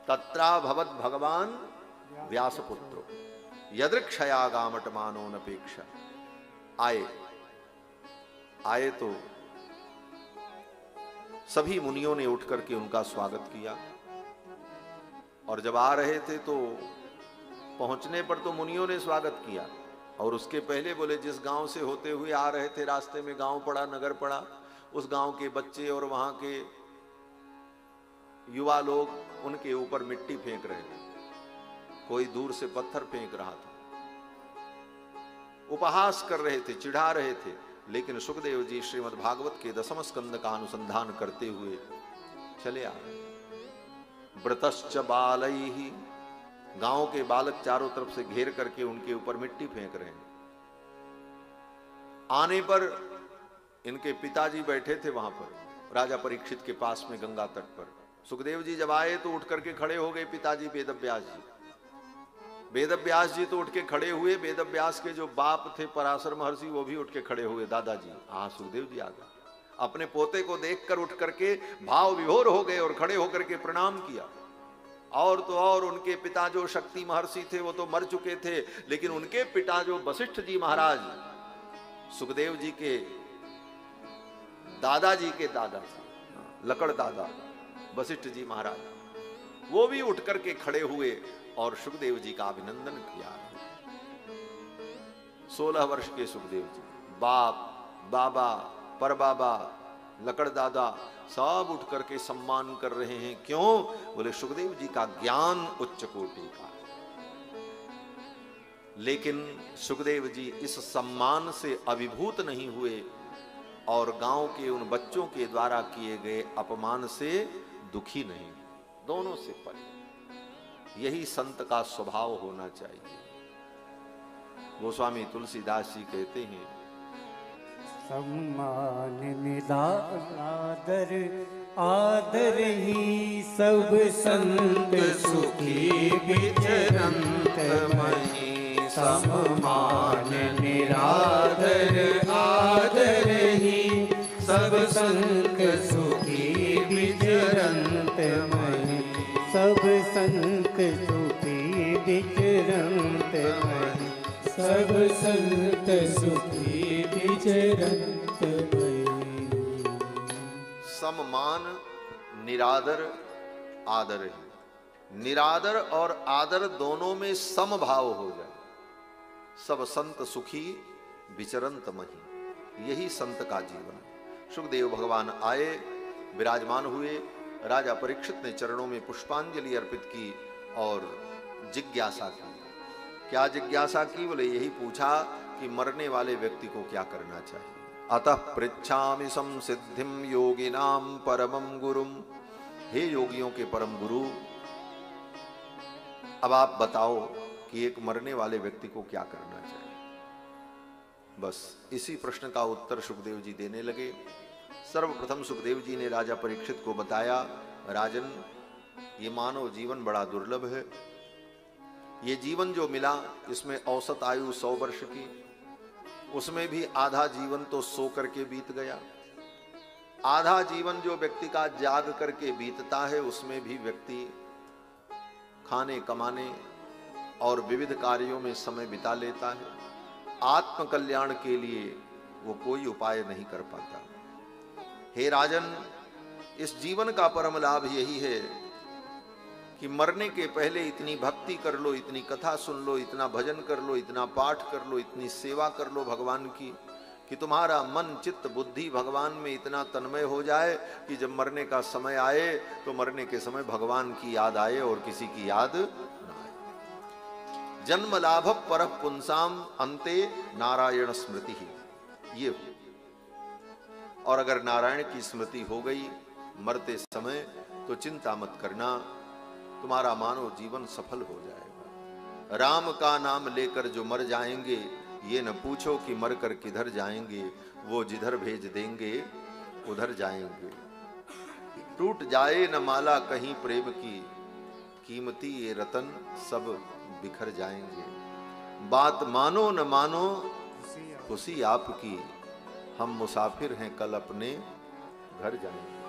तत्रा भवत भगवान व्यासपुत्रो यदृक्षया गामटमानो नपेक्षा। आए तो सभी मुनियों ने उठ करके उनका स्वागत किया, और जब आ रहे थे तो पहुंचने पर तो मुनियों ने स्वागत किया, और उसके पहले बोले जिस गांव से होते हुए आ रहे थे, रास्ते में गांव पड़ा, नगर पड़ा, उस गांव के बच्चे और वहां के युवा लोग उनके ऊपर मिट्टी फेंक रहे थे, कोई दूर से पत्थर फेंक रहा था, उपहास कर रहे थे, चिढ़ा रहे थे। लेकिन सुखदेव जी श्रीमद् भागवत के 10वें स्कंद का अनुसंधान करते हुए चले आए। व्रतश्च बालैहि, गांव के बालक चारों तरफ से घेर करके उनके ऊपर मिट्टी फेंक रहे हैं। आने पर इनके पिताजी बैठे थे वहां पर, राजा परीक्षित के पास में गंगा तट पर। सुखदेव जी जब आए तो उठ करके खड़े हो गए पिताजी वेदव्यास जी। वेदव्यास जी तो उठ के खड़े हुए, वेदव्यास के जो बाप थे पराशर महर्षि वो भी उठ के खड़े हुए, दादाजी। हाँ, सुखदेव जी आ गए, अपने पोते को देखकर उठ करके भाव विभोर हो गए और खड़े होकर के प्रणाम किया। और तो और उनके पिता जो शक्ति महर्षि थे वो तो मर चुके थे, लेकिन उनके पिता जो वशिष्ठ जी महाराज, सुखदेव जी के दादाजी के दादा, लकड़ दादा वशिष्ठ जी महाराज, वो भी उठ करके खड़े हुए और सुखदेव जी का अभिनंदन किया। 16 वर्ष के सुखदेव जी, बाप, बाबा, परबाबा, लकड़ दादा सब उठ करके सम्मान कर रहे हैं। क्यों? बोले सुखदेव जी का ज्ञान उच्च कोटि का। लेकिन सुखदेव जी इस सम्मान से अभिभूत नहीं हुए और गांव के उन बच्चों के द्वारा किए गए अपमान से दुखी नहीं, दोनों से परे। यही संत का स्वभाव होना चाहिए। गोस्वामी तुलसीदास जी कहते हैं, सम्मान निरादर आदर ही सब संत सुखी विचरंत मही। सम्मान निरादर आदर ही सब संत सुखी विचरंत मही। सब संत सुखी विचरंत मही। सब संत सुखी विचरंत मही। सम्मान निरादर आदर है। निरादर और आदर दोनों में समभाव हो जाए। सब संत सुखी विचरंत मही, यही संत का जीवन है। सुखदेव भगवान आए, विराजमान हुए। राजा परीक्षित ने चरणों में पुष्पांजलि अर्पित की और जिज्ञासा की। क्या जिज्ञासा की? बोले यही पूछा कि मरने वाले व्यक्ति को क्या करना चाहिए। अतः पृच्छामि संसिद्धिम योगिनाम परमं गुरुम। हे योगियों के परम गुरु, अब आप बताओ कि एक मरने वाले व्यक्ति को क्या करना चाहिए। बस इसी प्रश्न का उत्तर सुखदेव जी देने लगे। सर्वप्रथम सुखदेव जी ने राजा परीक्षित को बताया, राजन, ये मानव जीवन बड़ा दुर्लभ है। ये जीवन जो मिला इसमें औसत आयु 100 वर्ष की, उसमें भी आधा जीवन तो सो करके बीत गया। आधा जीवन जो व्यक्ति का जाग करके बीतता है उसमें भी व्यक्ति खाने कमाने और विविध कार्यों में समय बिता लेता है। आत्म कल्याण के लिए वो कोई उपाय नहीं कर पाता। हे राजन, इस जीवन का परम लाभ यही है कि मरने के पहले इतनी भक्ति कर लो, इतनी कथा सुन लो, इतना भजन कर लो, इतना पाठ कर लो, इतनी सेवा कर लो भगवान की, कि तुम्हारा मन चित्त बुद्धि भगवान में इतना तन्मय हो जाए कि जब मरने का समय आए तो मरने के समय भगवान की याद आए और किसी की याद ना आए। जन्म लाभ पर पुंसाम अंते नारायण स्मृति ही, ये हो। और अगर नारायण की स्मृति हो गई मरते समय तो चिंता मत करना, तुम्हारा मानव जीवन सफल हो जाएगा। राम का नाम लेकर जो मर जाएंगे, ये न पूछो कि मर कर किधर जाएंगे, वो जिधर भेज देंगे उधर जाएंगे। टूट जाए न माला कहीं प्रेम की, कीमती ये रतन सब बिखर जाएंगे। बात मानो न मानो खुशी आपकी, हम मुसाफिर हैं कल अपने घर जाएंगे।